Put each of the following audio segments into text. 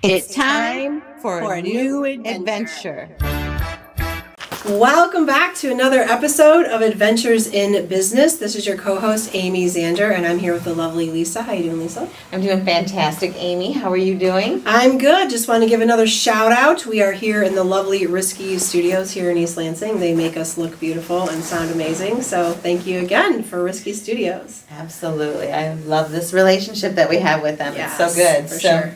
It's time for a new adventure. Welcome back to another episode of Adventures in Business. This is your co-host, Amy Zander, and I'm here with the lovely Lisa. How you doing, Lisa? I'm doing fantastic, Amy. How are you doing? I'm good. Just want to give another shout out. We are here in the lovely Risky Studios here in East Lansing. They make us look beautiful and sound amazing. So thank you again for Risky Studios. Absolutely. I love this relationship that we have with them. Yes, it's so good. for sure.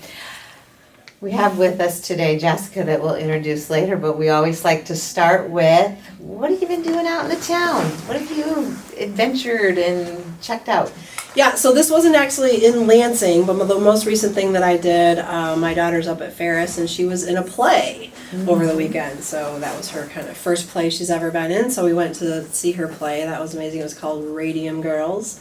We have with us today Jessica that we'll introduce later, but we always like to start with, what have you been doing out in the town? What have you adventured and checked out? Yeah, so this wasn't actually in Lansing, but the most recent thing that I did, my daughter's up at Ferris, and she was in a play over the weekend. So that was her kind of first play she's ever been in. So we went to see her play. That was amazing. It was called Radium Girls.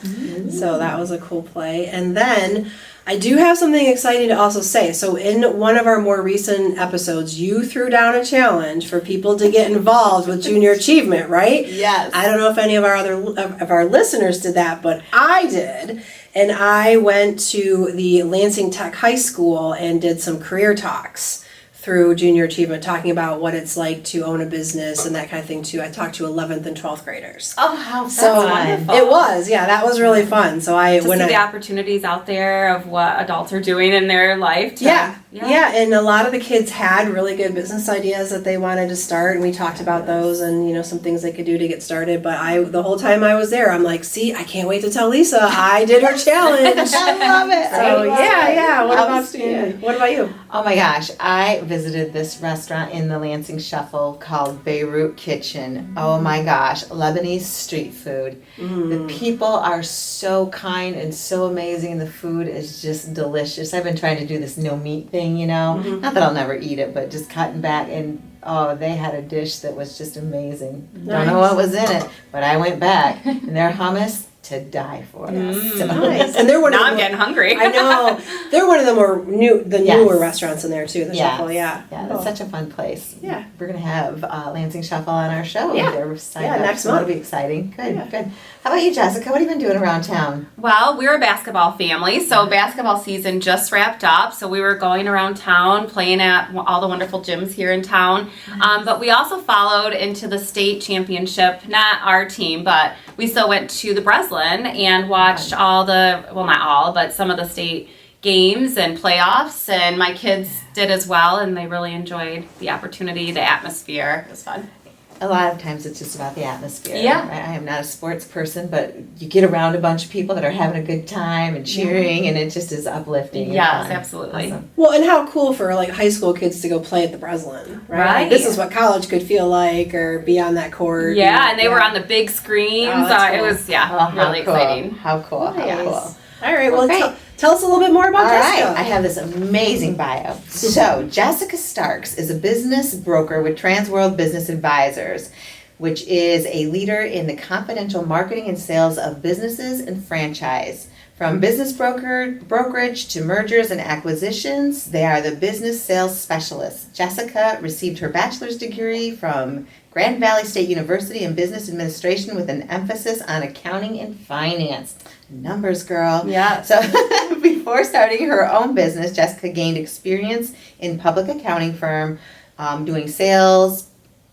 So that was a cool play. And then I do have something exciting to also say. So in one of our more recent episodes, you threw down a challenge for people to get involved with junior achievement, right? Yes. I don't know if any of our listeners did that, but I did. And I went to the Lansing Tech High School and did some career talks through junior achievement, talking about what it's like to own a business and that kind of thing too. I talked to 11th and 12th graders. Oh, how fun. So wonderful. it was, yeah, that was really fun. So To see the opportunities out there of what adults are doing in their life. Yeah, and a lot of the kids had really good business ideas that they wanted to start, and we talked about those and, you know, some things they could do to get started. But the whole time I was there, I'm like, see, I can't wait to tell Lisa I did her challenge. I love it. So yeah. What Outstanding. about you? Oh my gosh, I visited this restaurant in the Lansing Shuffle called Beirut Kitchen. Oh my gosh, Lebanese street food. The people are so kind and so amazing. The food is just delicious. I've been trying to do this no meat thing, you know. Not that I'll never eat it, but just cutting back. And oh, they had a dish that was just amazing. Don't know what was in it, but I went back. And their hummus, to die for. So. Nice. And they're one Now of I'm the getting hungry. I know. They're one of the newer restaurants in there too, the Yes. Shuffle, yeah. Yeah, that's such a fun place. Yeah. We're going to have Lansing Shuffle on our show. Yeah. They're signed Yeah, up, next so month. that'll be exciting. Good, Yeah. good. How about you, Jessica? What have you been doing around town? Well, we're a basketball family, so basketball season just wrapped up. So we were going around town, playing at all the wonderful gyms here in town. But we also followed into the state championship, not our team, but we still went to the Breslin and watched all the, well, not all, but some of the state games and playoffs. And my kids did as well, and they really enjoyed the opportunity, the atmosphere. It was fun. A lot of times it's just about the atmosphere. Yeah. I am not a sports person, but you get around a bunch of people that are having a good time and cheering, and it just is uplifting. and Yes, fun. absolutely. Awesome. Well, and how cool for like high school kids to go play at the Breslin, right? Right. Like, this is what college could feel like, or be on that court. Yeah, and they were on the big screens. Oh, that's It cool. was, Oh, how really cool. exciting. How cool. How Nice. cool. All right, well, Great. tell us a little bit more about All Jessica. right, I have this amazing bio. So, Jessica Starks is a business broker with Transworld Business Advisors, which is a leader in the confidential marketing and sales of businesses and franchise. From business brokerage to mergers and acquisitions, they are the business sales specialists. Jessica received her bachelor's degree from Grand Valley State University in business administration with an emphasis on accounting and finance. Numbers, girl. Yeah. So before starting her own business, Jessica gained experience in public accounting firm, doing sales,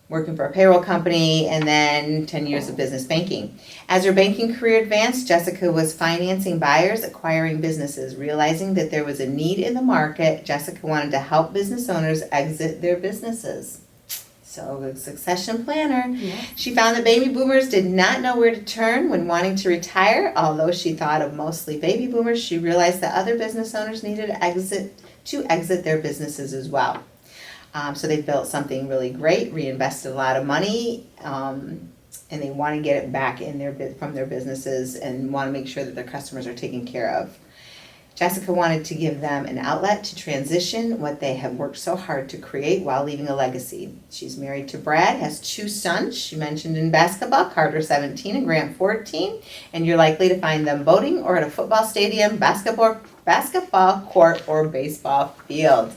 working for a payroll company, and then 10 years of business banking. As her banking career advanced, Jessica was financing buyers, acquiring businesses. Realizing that there was a need in the market, Jessica wanted to help business owners exit their businesses. So, a succession planner. Yeah. She found that baby boomers did not know where to turn when wanting to retire. Although she thought of mostly baby boomers, she realized that other business owners needed to exit their businesses as well. So they built something really great, reinvested a lot of money, and they want to get it back from their businesses and want to make sure that their customers are taken care of. Jessica wanted to give them an outlet to transition what they have worked so hard to create while leaving a legacy. She's married to Brad, has 2 sons, she mentioned in basketball, Carter 17 and Grant 14, and you're likely to find them boating or at a football stadium, basketball court, or baseball field.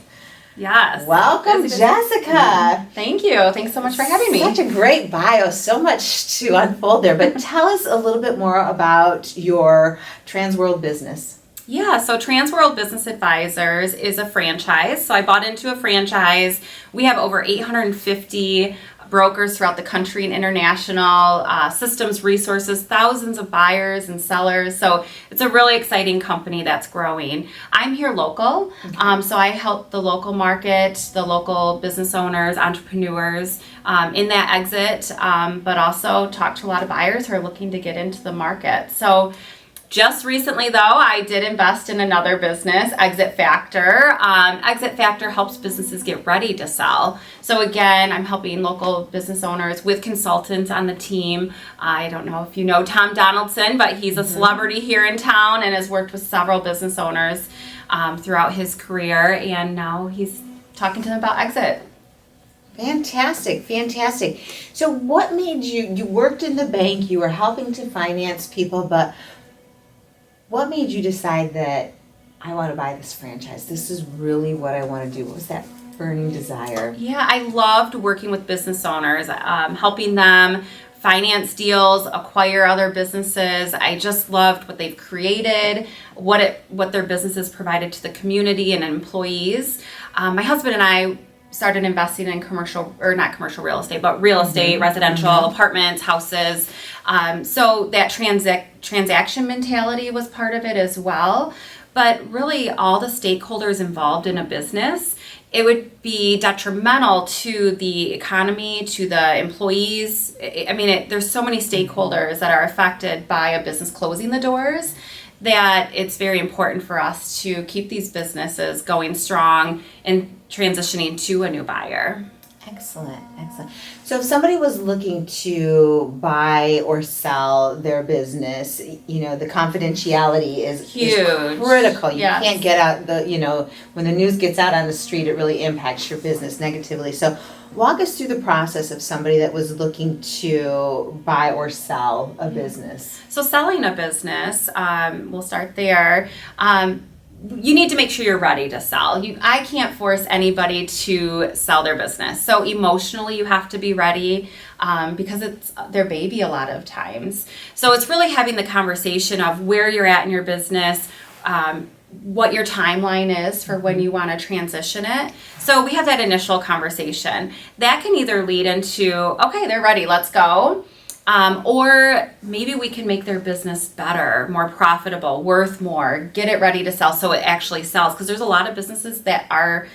Yes. Welcome, Jessica. Thank you. Thanks so much for having me. Such a great bio, so much to unfold there. But tell us a little bit more about your Transworld business. Yeah, so Transworld Business Advisors is a franchise. So I bought into a franchise. We have over 850 brokers throughout the country and international, systems, resources, thousands of buyers and sellers. So it's a really exciting company that's growing. I'm here local, so I help the local market, the local business owners, entrepreneurs in that exit, but also talk to a lot of buyers who are looking to get into the market. So just recently, though, I did invest in another business, Exit Factor. Exit Factor helps businesses get ready to sell. So again, I'm helping local business owners with consultants on the team. I don't know if you know Tom Donaldson, but he's a celebrity here in town and has worked with several business owners throughout his career. And now he's talking to them about exit. Fantastic, fantastic. So what made you worked in the bank, you were helping to finance people, but what made you decide that I want to buy this franchise? This is really what I want to do. What was that burning desire? Yeah, I loved working with business owners, helping them finance deals, acquire other businesses. I just loved what they've created, what their businesses provided to the community and employees. My husband and I started investing in not commercial real estate, but real estate, residential, apartments, houses. So that transaction mentality was part of it as well. But really all the stakeholders involved in a business, it would be detrimental to the economy, to the employees. I mean, there's so many stakeholders that are affected by a business closing the doors that it's very important for us to keep these businesses going strong and transitioning to a new buyer. Excellent, excellent. So if somebody was looking to buy or sell their business, the confidentiality is Huge. Critical. You Yes. can't get out when the news gets out on the street, it really impacts your business negatively. So walk us through the process of somebody that was looking to buy or sell a business. So selling a business, we'll start there. You need to make sure you're ready to sell. I can't force anybody to sell their business. So emotionally, you have to be ready because it's their baby a lot of times. So it's really having the conversation of where you're at in your business, what your timeline is for when you want to transition it. So we have that initial conversation. That can either lead into, okay, they're ready, let's go. Or maybe we can make their business better, more profitable, worth more, get it ready to sell so it actually sells. Because there's a lot of businesses that are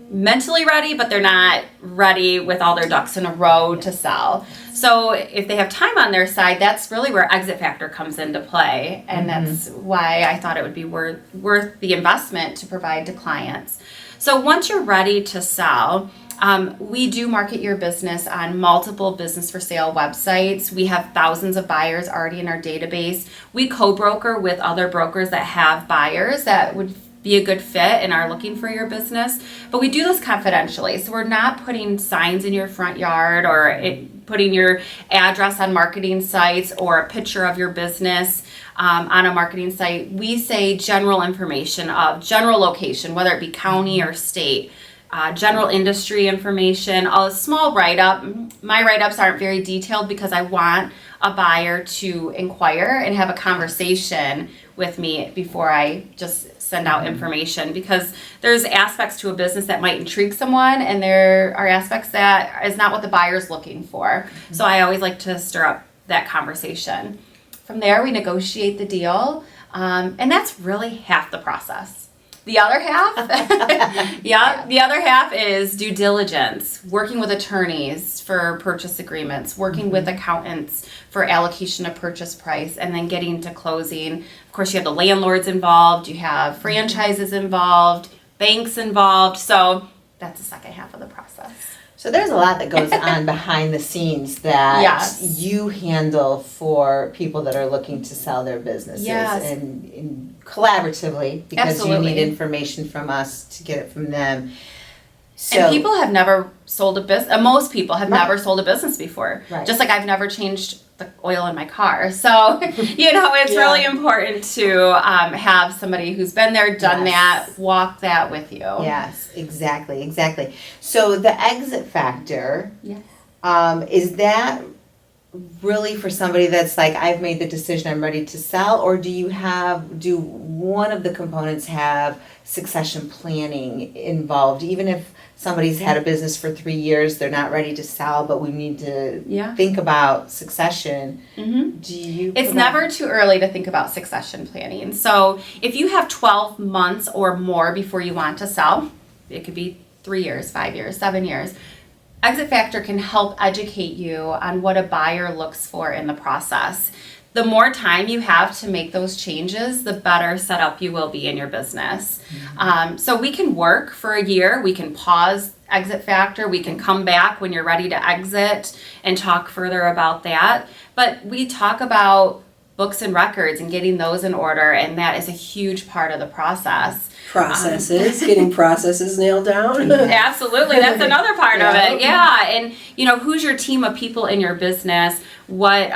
mentally ready, but they're not ready with all their ducks in a row to sell. So if they have time on their side, that's really where Exit Factor comes into play. And that's why I thought it would be worth the investment to provide to clients. So once you're ready to sell, we do market your business on multiple business for sale websites. We have thousands of buyers already in our database. We co-broker with other brokers that have buyers that would be a good fit and are looking for your business. But we do this confidentially. So we're not putting signs in your front yard or putting your address on marketing sites or a picture of your business on a marketing site. We say general information of general location, whether it be county or state. General industry information, a small write-up. My write-ups aren't very detailed because I want a buyer to inquire and have a conversation with me before I just send out information, because there's aspects to a business that might intrigue someone and there are aspects that is not what the buyer's looking for. So I always like to stir up that conversation. From there, we negotiate the deal, and that's really half the process. The other half, the other half is due diligence, working with attorneys for purchase agreements, working with accountants for allocation of purchase price, and then getting to closing. Of course, you have the landlords involved, you have franchises involved, banks involved, so that's the second half of the process. So there's a lot that goes on behind the scenes that Yes. you handle for people that are looking to sell their businesses, Yes. and collaboratively, because Absolutely. you need information from us to get it from them. So, And people have never sold a business. Most people have Right. never sold a business before. Right. Just like I've never changed the oil in my car. So, it's Yeah. really important to have somebody who's been there, done Yes. that, walk that with you. yes, exactly. So the exit factor, Yes. is that really for somebody that's like, I've made the decision, I'm ready to sell, or do one of the components have succession planning involved? Even if somebody's had a business for 3 years, they're not ready to sell, but we need to think about succession. Mm-hmm. Do you? It's never too early to think about succession planning. So if you have 12 months or more before you want to sell, it could be 3 years, 5 years, 7 years. Exit Factor can help educate you on what a buyer looks for in the process. The more time you have to make those changes, the better set up you will be in your business. So we can work for a year, we can pause Exit Factor, we can come back when you're ready to exit and talk further about that. But we talk about books and records and getting those in order, and that is a huge part of the process. Getting processes nailed down. Absolutely, that's another part of it. Yeah, and who's your team of people in your business? What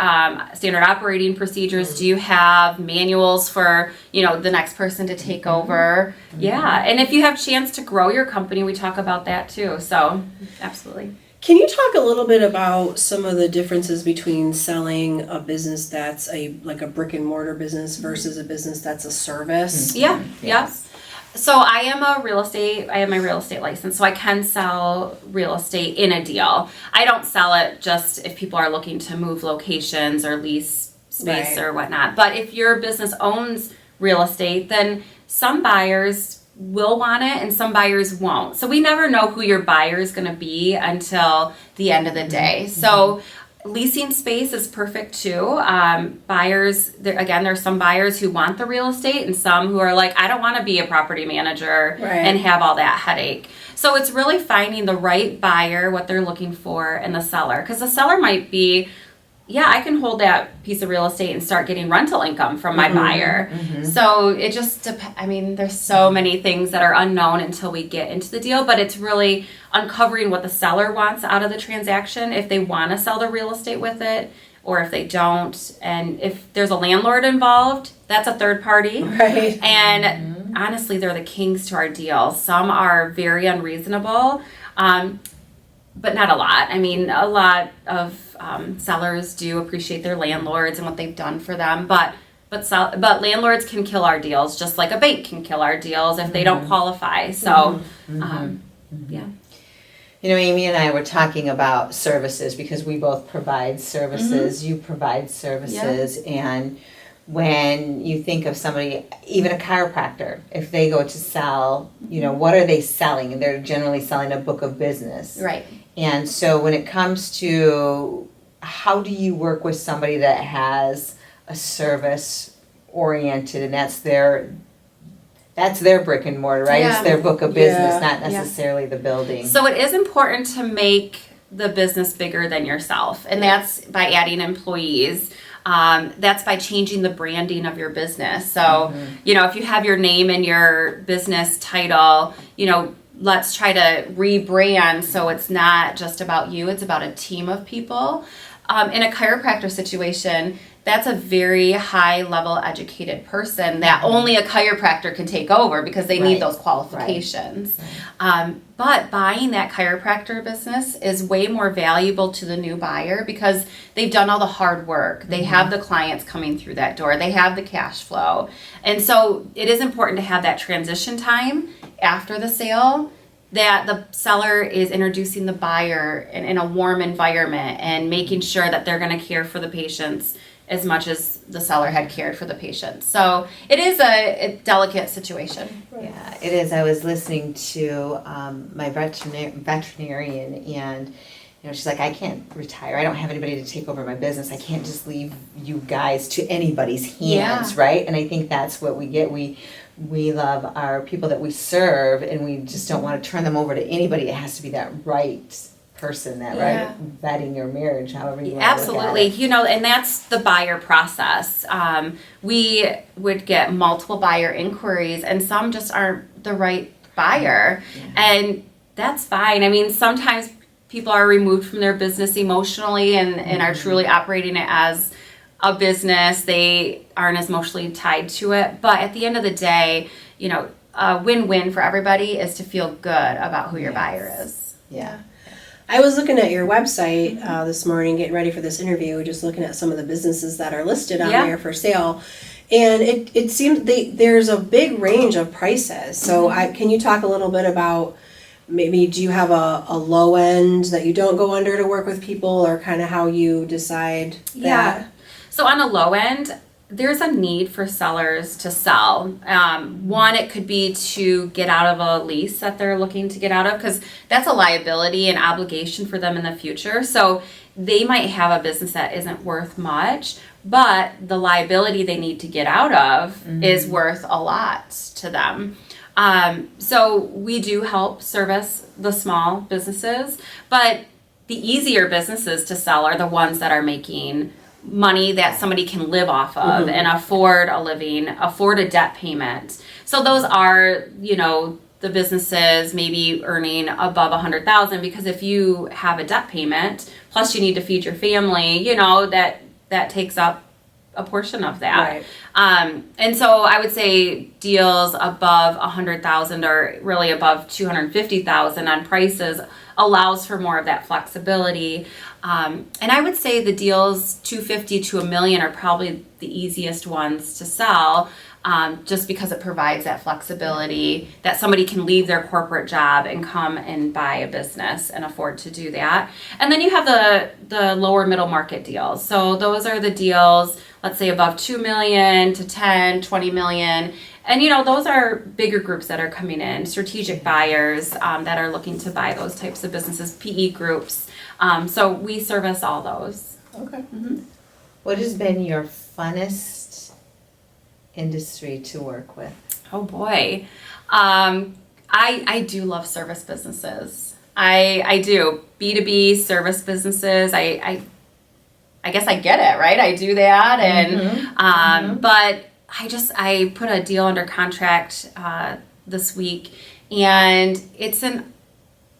standard operating procedures do you have? Manuals for the next person to take over. Yeah, and if you have chance to grow your company, we talk about that too. So absolutely. Can you talk a little bit about some of the differences between selling a business that's a brick and mortar business versus a business that's a service? Yeah. Yes. So I have my real estate license, so I can sell real estate in a deal. I don't sell it just if people are looking to move locations or lease space or whatnot. But if your business owns real estate, then some buyers will want it and some buyers won't. So we never know who your buyer is going to be until the end of the day. So leasing space is perfect too. There's some buyers who want the real estate and some who are like, I don't want to be a property manager and have all that headache. So it's really finding the right buyer, what they're looking for, and the seller. Because the seller might be, I can hold that piece of real estate and start getting rental income from my buyer. So it just there's so many things that are unknown until we get into the deal, but it's really uncovering what the seller wants out of the transaction, if they want to sell the real estate with it or if they don't. And if there's a landlord involved, that's a third party. Right. And honestly, they're the kings to our deals. Some are very unreasonable, but not a lot. A lot of sellers do appreciate their landlords and what they've done for them, but landlords can kill our deals just like a bank can kill our deals if they don't qualify. So, yeah. Amy and I were talking about services because we both provide services. You provide services, and when you think of somebody, even a chiropractor, if they go to sell, what are they selling? And they're generally selling a book of business. Right. And so when it comes to how do you work with somebody that has a service oriented and that's their brick and mortar, right? It's their book of business, not necessarily the building. So it is important to make the business bigger than yourself, and that's by adding employees. That's by changing the branding of your business. So, if you have your name and your business title, let's try to rebrand so it's not just about you, it's about a team of people. In a chiropractor situation, that's a very high level educated person that only a chiropractor can take over because they need those qualifications. But buying that chiropractor business is way more valuable to the new buyer because they've done all the hard work. They have the clients coming through that door. They have the cash flow. And so it is important to have that transition time after the sale, that the seller is introducing the buyer in a warm environment and making sure that they're going to care for the patients as much as the seller had cared for the patient. So it is a delicate situation. Yeah, it is. I was listening to my veterinarian, and she's like, I can't retire. I don't have anybody to take over my business. I can't just leave you guys to anybody's hands, right? And I think that's what we get. We love our people that we serve, and we just don't want to turn them over to anybody. It has to be that right person, that right vetting your marriage, however you want Absolutely. to look at it. And that's the buyer process. We would get multiple buyer inquiries, and some just aren't the right buyer. And that's fine. Sometimes people are removed from their business emotionally and are truly operating it as a business. They aren't as emotionally tied to it. But at the end of the day, a win-win for everybody is to feel good about who your buyer is. Yeah. I was looking at your website this morning, getting ready for this interview, just looking at some of the businesses that are listed on Yeah. there for sale. And it seems there's a big range of prices. So can you talk a little bit about maybe do you have a low end that you don't go under to work with people, or kind of how you decide that? Yeah. So on a low end, there's a need for sellers to sell. One, it could be to get out of a lease that they're looking to get out of, because that's a liability and obligation for them in the future. So they might have a business that isn't worth much, but the liability they need to get out of is worth a lot to them. So we do help service the small businesses, but the easier businesses to sell are the ones that are making money that somebody can live off of and afford a living, afford a debt payment. So those are, the businesses maybe earning above $100,000, because if you have a debt payment, plus you need to feed your family, that takes up a portion of that. Right. And so I would say deals above 100,000 or really above 250,000 on prices allows for more of that flexibility. And I would say the deals 250 to $1 million are probably the easiest ones to sell, just because it provides that flexibility that somebody can leave their corporate job and come and buy a business and afford to do that. And then you have the lower middle market deals. So those are the deals, let's say above 2 million to 10, 20 million. And those are bigger groups that are coming in, strategic buyers that are looking to buy those types of businesses, PE groups. So we service all those. Okay. What has been your funnest industry to work with? Oh boy. I do love service businesses. I do. B2B service businesses. I guess I get it, right? I do that. And, but I put a deal under contract, this week, and it's an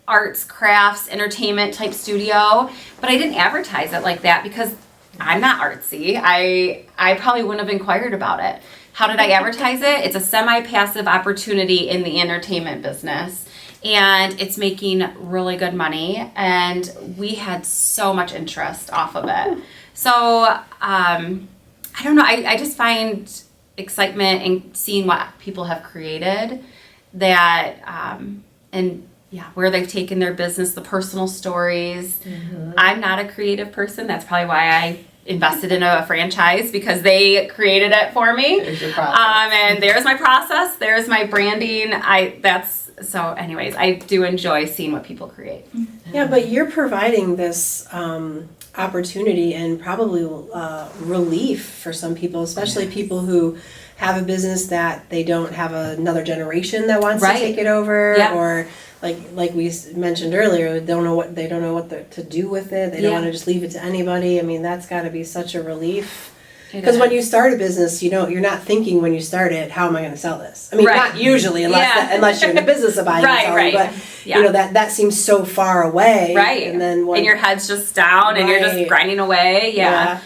arts, crafts, entertainment type studio, but I didn't advertise it like that because I'm not artsy. I probably wouldn't have inquired about it. How did I advertise it? It's a semi-passive opportunity in the entertainment business, and it's making really good money, and we had so much interest off of it. So, I don't know, I just find excitement in seeing what people have created that, and where they've taken their business, the personal stories. I'm not a creative person. That's probably why I invested in a franchise, because they created it for me. There's your process. And there's my process. There's my branding. So anyways, I do enjoy seeing what people create. Yeah, but you're providing this opportunity and probably relief for some people, especially people who have a business that they don't have another generation that wants to take it over, or like we mentioned earlier, they don't know what to do with it. They don't want to just leave it to anybody. I mean, that's got to be such a relief. Because when you start a business, you're not thinking when you start it, how am I going to sell this? I mean, not usually, unless you're in the business of buying and selling. But that seems so far away. Right. And then and your head's just down and you're just grinding away. Yeah.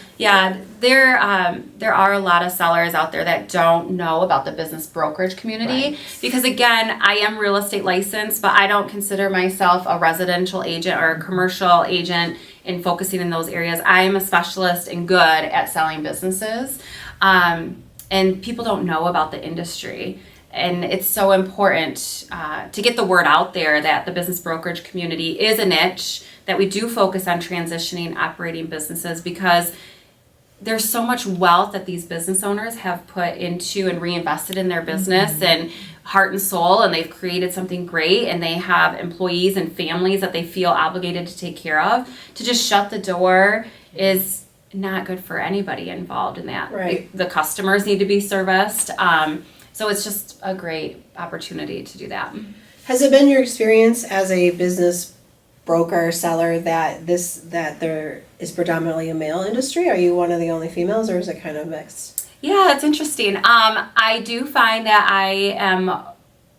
There are a lot of sellers out there that don't know about the business brokerage community, because again, I am real estate licensed, but I don't consider myself a residential agent or a commercial agent in focusing in those areas. I am a specialist and good at selling businesses, and people don't know about the industry. And it's so important to get the word out there that the business brokerage community is a niche, that we do focus on transitioning operating businesses, because there's so much wealth that these business owners have put into and reinvested in their business and heart and soul, and they've created something great, and they have employees and families that they feel obligated to take care of. To just shut the door is not good for anybody involved in that. Right. The customers need to be serviced. So it's just a great opportunity to do that. Has it been your experience as a business broker, seller, that there is predominantly a male industry? Are you one of the only females, or is it kind of mixed? Yeah, it's interesting. I do find that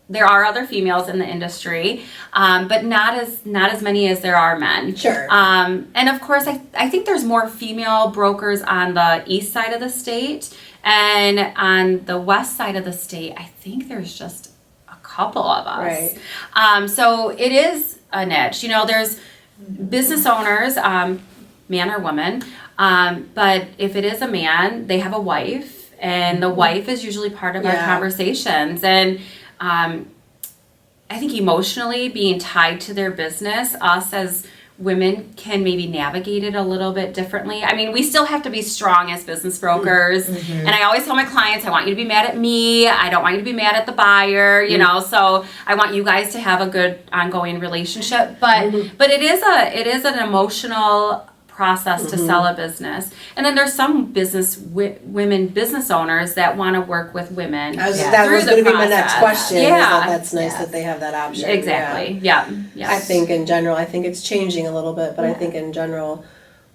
there are other females in the industry, but not as many as there are men. Sure. And of course, I think there's more female brokers on the east side of the state, and on the west side of the state, I think there's just a couple of us. Right. So it is a niche. There's business owners, man or woman, but if it is a man, they have a wife, and the wife is usually part of our conversations. And I think emotionally being tied to their business, us as women can maybe navigate it a little bit differently. I mean, we still have to be strong as business brokers. And I always tell my clients, I want you to be mad at me. I don't want you to be mad at the buyer, you know, so I want you guys to have a good ongoing relationship. But it is an emotional process to sell a business. And then there's some women business owners that want to work with women. That was going to be my next question. Yeah. That's nice that they have that option. Exactly. Yeah. Yes. I think in general, I think it's changing a little bit, but I think in general,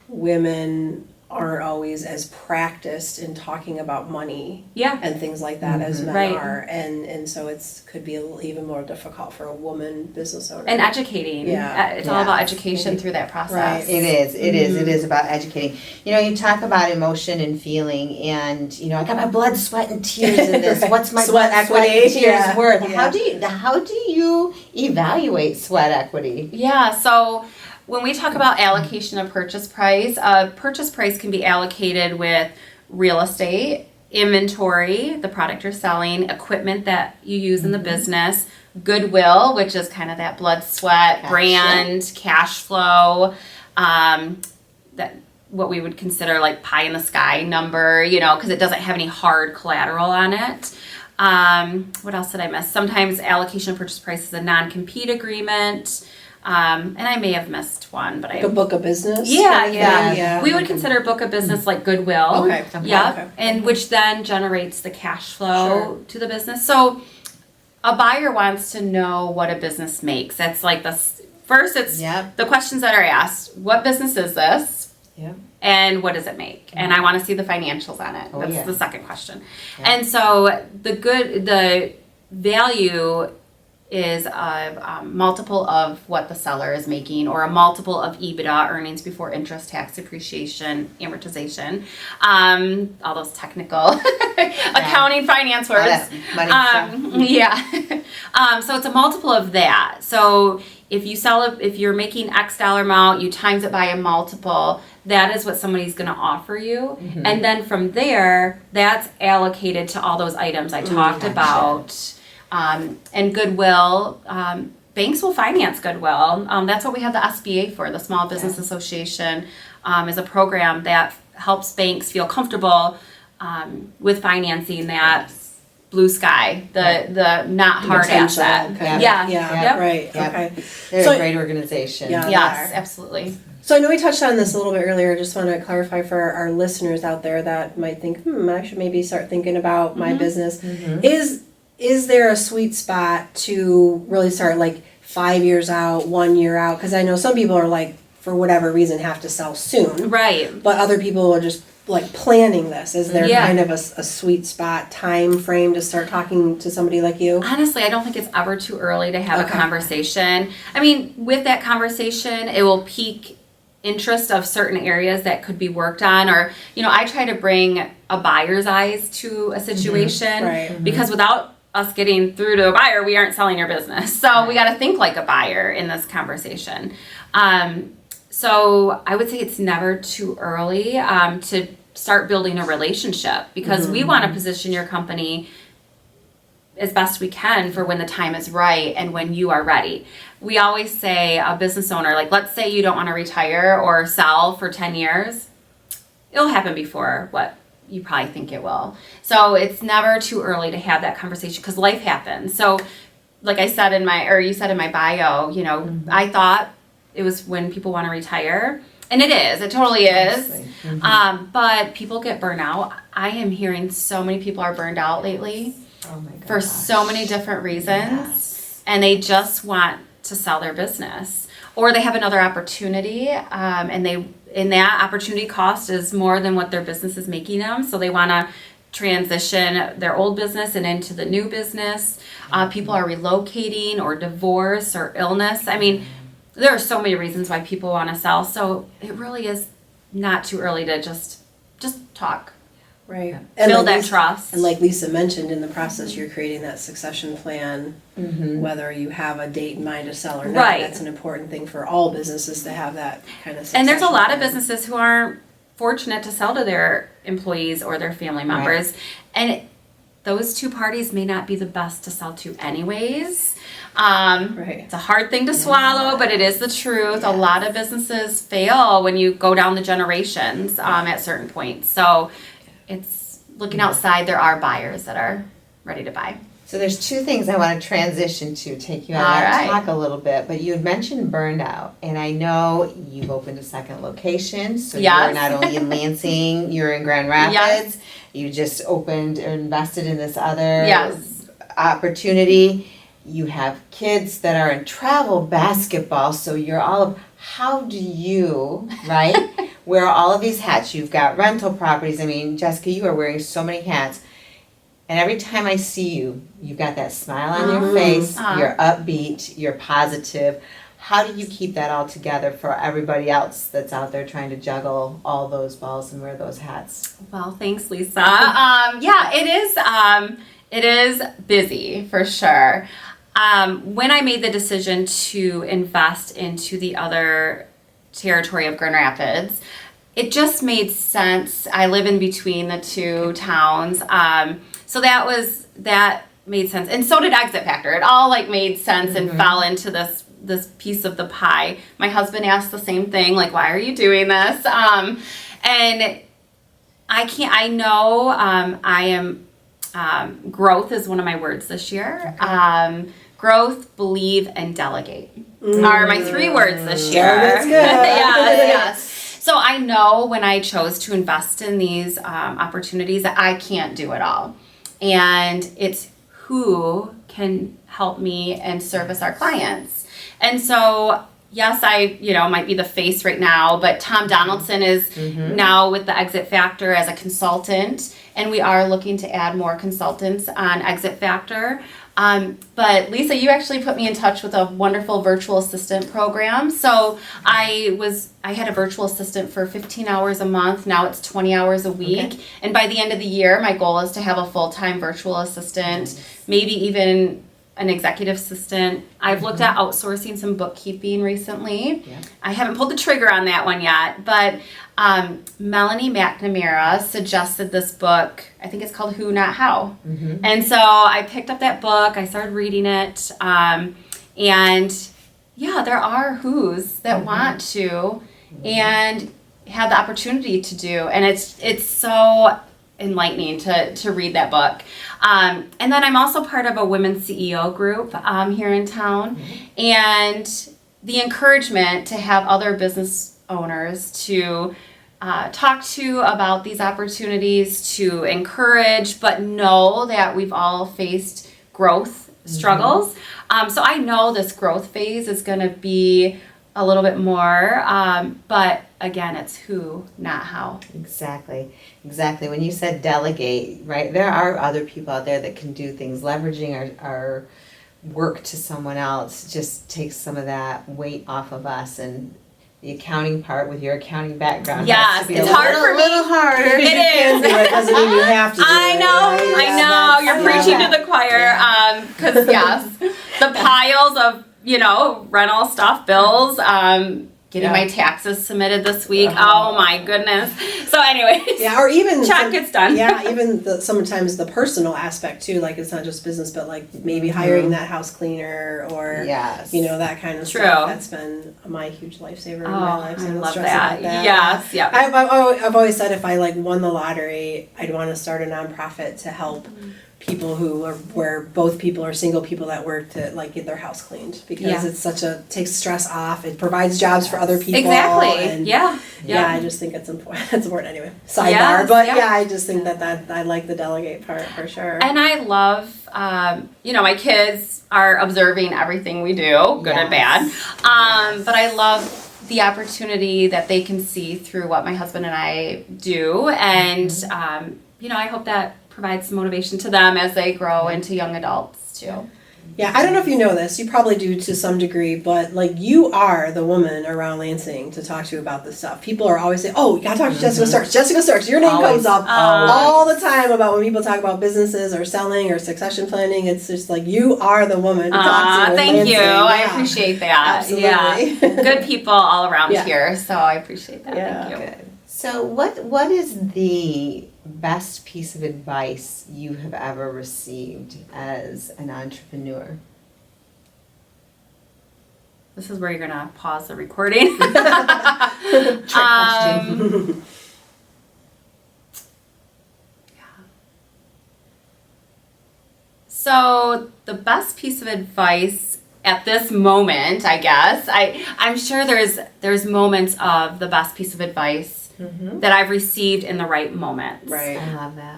women aren't always as practiced in talking about money and things like that as men are. And so could be even more difficult for a woman business owner. And educating. It's all about education through that process. Right. It is about educating. You know, you talk about emotion and feeling, and, you know, I got my blood, sweat, and tears in this. What's my Sweat blood, sweat, equity. and tears worth? Yeah. How do you evaluate sweat equity? Yeah, so when we talk about allocation of purchase price can be allocated with real estate, inventory, the product you're selling, equiment that you use in the business, goodwill, which is kind of that blood, sweat, brand, cash flow, that what we would consider like pie in the sky number, you know, because it doesn't have any hard collateral on it. What else did I miss? Sometimes allocation of purchase price is a non-compete agreement. And I may have missed one, but like a book of business? Yeah. We would consider book of business like goodwill. Okay. Yep. And which then generates the cash flow to the business. So a buyer wants to know what a business makes. That's like first it's the questions that are asked. What business is this? Yep. And what does it make? And I want to see the financials on it. That's the second question. And so the value is a multiple of what the seller is making, or a multiple of EBITDA, earnings before interest, tax, depreciation, amortization, all those technical accounting, finance words. So it's a multiple of that. So if you're making X dollar amount, you times it by a multiple, that is what somebody's going to offer you. And then from there, that's allocated to all those items I talked about. And goodwill, banks will finance goodwill. That's what we have the SBA for, the Small Business Association, is a program that helps banks feel comfortable with financing that blue sky, the not hard asset. Right. Okay. They're a great organization. Yes, absolutely. So I know we touched on this a little bit earlier. I just want to clarify for our listeners out there that might think, I should maybe start thinking about my business. Is there a sweet spot to really start like 5 years out, 1 year out? Because I know some people are like, for whatever reason, have to sell soon. Right. But other people are just like planning this. Is there kind of a sweet spot time frame to start talking to somebody like you? Honestly, I don't think it's ever too early to have a conversation. I mean, with that conversation, it will pique interest of certain areas that could be worked on, or, you know, I try to bring a buyer's eyes to a situation because without us getting through to a buyer, we aren't selling your business. So we got to think like a buyer in this conversation. So I would say it's never too early to start building a relationship, because we want to position your company as best we can for when the time is right and when you are ready. We always say a business owner, like let's say you don't want to retire or sell for 10 years, it'll happen before what you probably think it will. So it's never too early to have that conversation, because life happens. So like I said you said in my bio, you know, I thought it was when people want to retire, and it totally is. But people get burned out. I am hearing so many people are burned out lately for so many different reasons, and they just want to sell their business, or they have another opportunity, and that opportunity cost is more than what their business is making them. So they want to transition their old business and into the new business. People are relocating, or divorce, or illness. I mean, there are so many reasons why people want to sell. So it really is not too early to just talk. Right. build like that trust. And like Lisa mentioned, in the process, you're creating that succession plan, whether you have a date in mind to sell or not. Right. That's an important thing for all businesses to have that kind of succession And there's a lot of plan. businesses who aren't fortunate to sell to their employees or their family members. And those two parties may not be the best to sell to anyways. It's a hard thing to swallow, but it is the truth. A lot of businesses fail when you go down the generations at certain points. So it's looking outside. There are buyers that are ready to buy. So there's two things I want to transition to, take you out All and right. talk a little bit. But you had mentioned burned out, and I know you've opened a second location. So Yes. you're not only in Lansing, you're in Grand Rapids. Yes. You just opened or invested in this other Yes. opportunity. You have kids that are in travel basketball, so you're all of, how do you, right, wear all of these hats? You've got rental properties. I mean, Jessica, you are wearing so many hats. And every time I see you, you've got that smile on your face, you're upbeat, you're positive. How do you keep that all together for everybody else that's out there trying to juggle all those balls and wear those hats? Well, thanks, Lisa. It is busy for sure. When I made the decision to invest into the other territory of Grand Rapids, it just made sense. I live in between the two towns. So that made sense. And so did Exit Factor. It all made sense and fell into this piece of the pie. My husband asked the same thing, why are you doing this? And growth is one of my words this year. Growth, believe, and delegate are my 3 words this year. That's good. Yes. So I know when I chose to invest in these opportunities that I can't do it all. And it's who can help me and service our clients. And so, yes, I might be the face right now, but Tom Donaldson is now with the Exit Factor as a consultant, and we are looking to add more consultants on Exit Factor. But Lisa, you actually put me in touch with a wonderful virtual assistant program. So I had a virtual assistant for 15 hours a month. Now it's 20 hours a week. Okay. And by the end of the year, my goal is to have a full-time virtual assistant, maybe even an executive assistant. I've looked at outsourcing some bookkeeping recently. Yeah. I haven't pulled the trigger on that one yet, but Melanie McNamara suggested this book. I think it's called Who Not How. And so I picked up that book. I started reading it. And yeah, there are who's that want to and have the opportunity to do. And it's so enlightening to read that book. And then I'm also part of a women's CEO group here in town. And the encouragement to have other business owners to talk to about these opportunities, to encourage, but know that we've all faced growth struggles. So I know this growth phase is going to be a little bit more, but again, it's who, not how. Exactly. When you said delegate, right, there are other people out there that can do things. Leveraging our work to someone else just takes some of that weight off of us. And the accounting part, with your accounting background, yes, has to be it's a hard for me. little harder. It is. It doesn't mean you have to do I it, know, right? I know. You're preaching to the choir. Because yes, the piles of rental stuff, bills, getting my taxes submitted this week. Oh my goodness. So anyways, or even check gets done. Even sometimes the personal aspect too. It's not just business, but maybe hiring that house cleaner or that kind of stuff. That's been my huge lifesaver in my life. So I love stress that. about that. Yes, yeah. I've always said if I won the lottery, I'd want to start a nonprofit to help people where both people are single people that work to get their house cleaned, because it's takes stress off. It provides jobs for other people. Exactly. And yeah. I just think it's important. It's important anyway. Sidebar, but I just think that I like the delegate part for sure. And I love, my kids are observing everything we do, good and bad. But I love the opportunity that they can see through what my husband and I do, and I hope that provides some motivation to them as they grow into young adults too. Yeah, I don't know if you know this. You probably do to some degree, but like you are the woman around Lansing to talk to about this stuff. People are always saying, "Oh, you gotta talk to Jessica Starks. Jessica Starks." Your name comes up all the time about when people talk about businesses or selling or succession planning. It's just like you are the woman to talk to. In Thank you. Lansing. I Yeah. appreciate that. Absolutely. Yeah, good people all around Yeah. here, so I appreciate that. Yeah. Thank you. Good. So what is the best piece of advice you have ever received as an entrepreneur? This is where you're gonna pause the recording. Trick question. So the best piece of advice at this moment, I guess, I'm sure there's moments of the best piece of advice that I've received in the right moments. Right. I love that.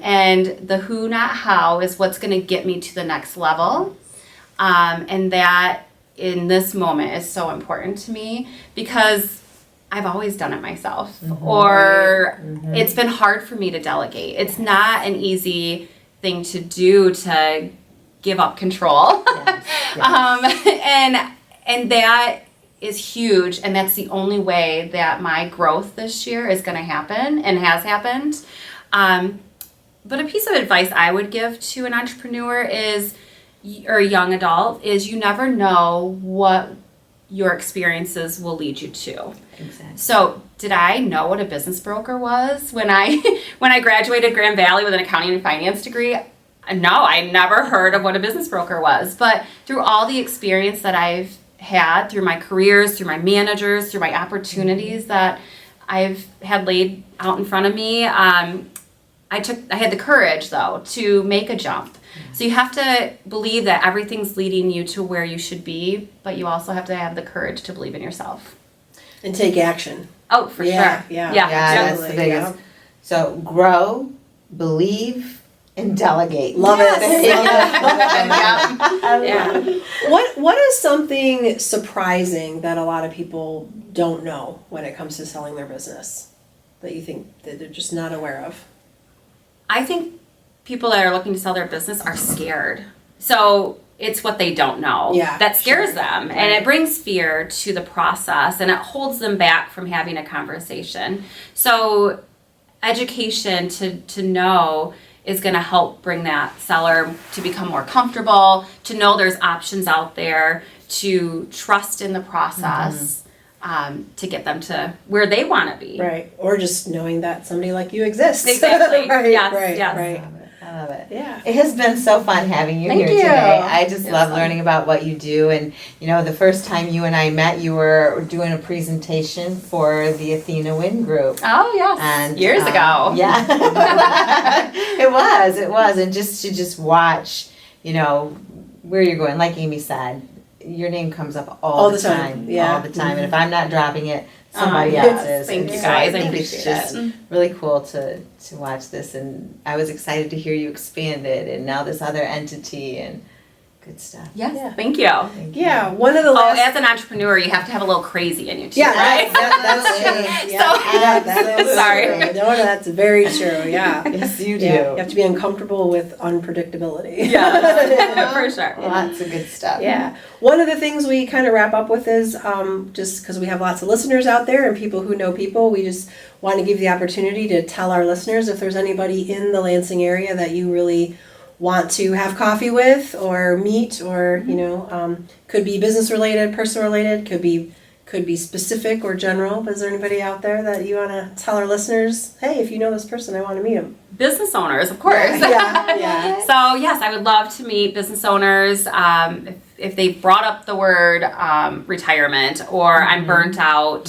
And the who, not how, is what's going to get me to the next level. And that in this moment is so important to me because I've always done it myself, or it's been hard for me to delegate. It's not an easy thing to do to give up control. And that is huge, and that's the only way that my growth this year is going to happen and has happened. But a piece of advice I would give to an entrepreneur is, or a young adult, is you never know what your experiences will lead you to. Exactly. So did I know what a business broker was when I graduated Grand Valley with an accounting and finance degree? No, I never heard of what a business broker was. But through all the experience that I've had through my careers, through my managers, through my opportunities that I've had laid out in front of me, I had the courage though to make a jump. So you have to believe that everything's leading you to where you should be, but you also have to have the courage to believe in yourself. And take action. Oh, for sure. Yeah. Yeah, that's the biggest. So grow, believe, and delegate. Love it. Yeah. What is something surprising that a lot of people don't know when it comes to selling their business that you think that they're just not aware of? I think people that are looking to sell their business are scared. So it's what they don't know that scares them. And it brings fear to the process, and it holds them back from having a conversation. So education to know is going to help bring that seller to become more comfortable, to know there's options out there, to trust in the process, to get them to where they want to be. Right. Or just knowing that somebody like you exists. Exactly. Right. Yes, Right. yes. Right. I love it. Yeah. It has been so fun having you Thank here you. today. I just It's love fun. learning about what you do. And, the first time you and I met, you were doing a presentation for the Athena Win Group. Oh, yes. And Years ago. Yeah. It was. And just to watch, where you're going, like Amy said, your name comes up all the time. Yeah. All the time. And if I'm not dropping it, somebody Yes. else is. Thank And you so guys. I think it's appreciate just it. really cool to watch this, and I was excited to hear you expand it, and now this other entity, and good stuff. Yes. Yeah. Thank you. Thank you. Yeah. One of the Oh, last. as an entrepreneur, you have to have a little crazy in you too, Yeah, right? that's true. Yeah, that's Sorry. true. No, that's very true. Yeah. Yes, you do. Yeah, you have to be uncomfortable with unpredictability. Yeah, for sure. Lots of good stuff. Yeah. One of the things we kind of wrap up with is just because we have lots of listeners out there and people who know people, we just want to give the opportunity to tell our listeners if there's anybody in the Lansing area that you really want to have coffee with or meet, or could be business related, personal related, could be specific or general. But is there anybody out there that you want to tell our listeners, hey, if you know this person, I want to meet them? Business owners, of course. Yeah. So yes, I would love to meet business owners if they brought up the word retirement or I'm burnt out.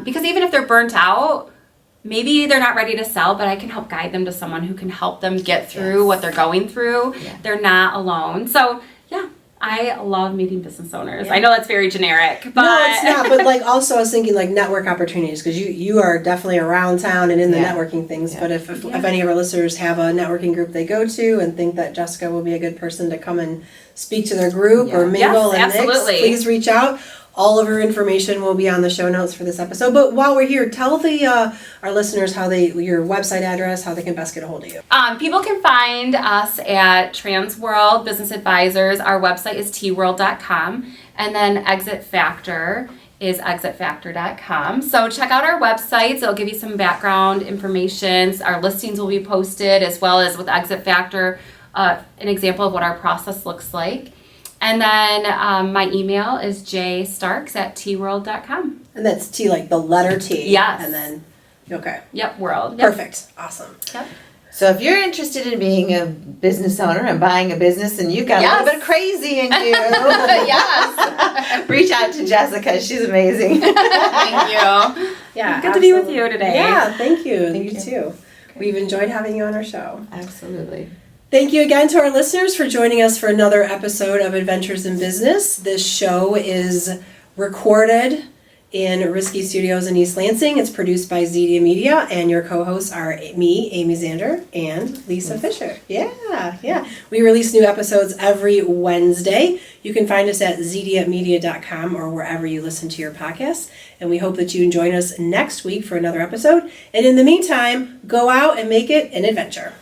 Because even if they're burnt out, maybe they're not ready to sell, but I can help guide them to someone who can help them get through what they're going through. Yeah. They're not alone. So yeah, I love meeting business owners. Yeah. I know that's very generic, but No, it's not. But also I was thinking network opportunities, because you are definitely around town and in the Yeah. networking things. Yeah. But if any of our listeners have a networking group they go to and think that Jessica will be a good person to come and speak to their group or mingle Yes, and mix, absolutely. please reach out. All of her information will be on the show notes for this episode. But while we're here, tell our listeners your website address, how they can best get a hold of you. People can find us at Transworld Business Advisors. Our website is tworld.com, and then Exit Factor is exitfactor.com. So check out our websites. It'll give you some background information. Our listings will be posted, as well as with Exit Factor, an example of what our process looks like. And then my email is jstarks@tworld.com. And that's T, like the letter T. Yes. And then, okay. Yep, world. Yep. Perfect. Awesome. Yep. So if you're interested in being a business owner and buying a business and you've got a little bit of crazy in you, Yes. reach out to Jessica. She's amazing. Thank you. Yeah. Good to be with you today. Yeah, thank you. Thank you you. too. We've enjoyed having you on our show. Absolutely. Thank you again to our listeners for joining us for another episode of Adventures in Business. This show is recorded in Risky Studios in East Lansing. It's produced by Zedia Media, and your co-hosts are me, Amy Zander, and Lisa Fisher. Yeah. We release new episodes every Wednesday. You can find us at zediamedia.com or wherever you listen to your podcasts. And we hope that you join us next week for another episode. And in the meantime, go out and make it an adventure.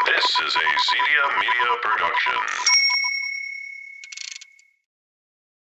This is a Zedia Media production.